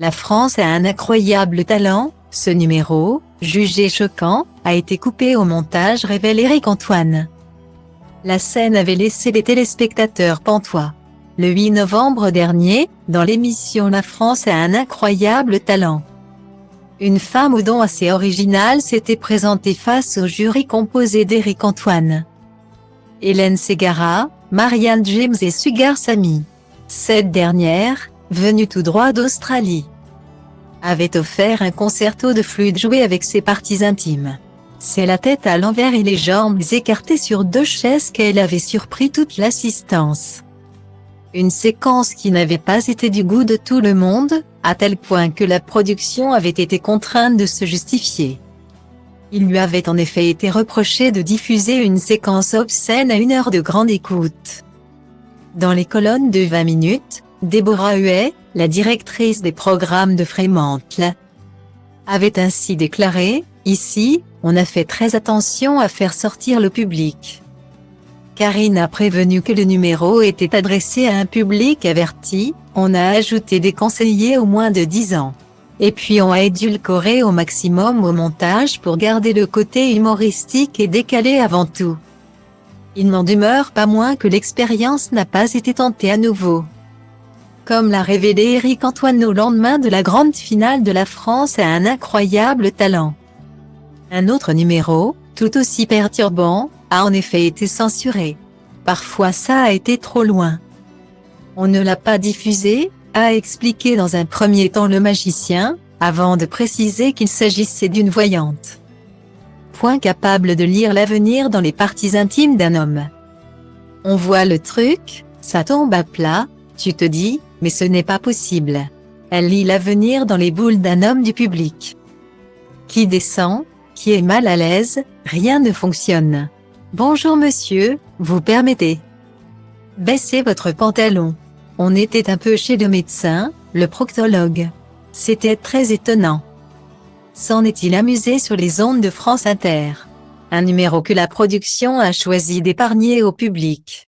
La France a un incroyable talent. Ce numéro, jugé choquant, a été coupé au montage, révèle Éric Antoine. La scène avait laissé les téléspectateurs pantois. Le 8 novembre dernier, dans l'émission La France a un incroyable talent, une femme au don assez original s'était présentée face au jury composé d'Éric Antoine, Hélène Ségara, Marianne James et Sugar Sammy. Cette dernière, venue tout droit d'Australie, avait offert un concerto de flûte joué avec ses parties intimes. C'est la tête à l'envers et les jambes écartées sur deux chaises qu'elle avait surpris toute l'assistance. Une séquence qui n'avait pas été du goût de tout le monde, à tel point que la production avait été contrainte de se justifier. Il lui avait en effet été reproché de diffuser une séquence obscène à 1 heure de grande écoute. Dans les colonnes de 20 minutes, Déborah Huet, la directrice des programmes de Fremantle, avait ainsi déclaré « Ici, on a fait très attention à faire sortir le public. Karine a prévenu que le numéro était adressé à un public averti, on a ajouté des conseillers au moins de 10 ans. Et puis on a édulcoré au maximum au montage pour garder le côté humoristique et décalé avant tout. Il n'en demeure pas moins que l'expérience n'a pas été tentée à nouveau. » Comme l'a révélé Éric Antoine au lendemain de la grande finale de La France a un incroyable talent. Un autre numéro, tout aussi perturbant, a en effet été censuré. Parfois ça a été trop loin. On ne l'a pas diffusé, a expliqué dans un premier temps le magicien, avant de préciser qu'il s'agissait d'une voyante. Point capable de lire l'avenir dans les parties intimes d'un homme. On voit le truc, ça tombe à plat, tu te dis, mais ce n'est pas possible. Elle lit l'avenir dans les boules d'un homme du public. Qui descend, qui est mal à l'aise, rien ne fonctionne. Bonjour monsieur, vous permettez? Baissez votre pantalon. On était un peu chez le médecin, le proctologue. C'était très étonnant. S'en est-il amusé sur les ondes de France Inter? Un numéro que la production a choisi d'épargner au public.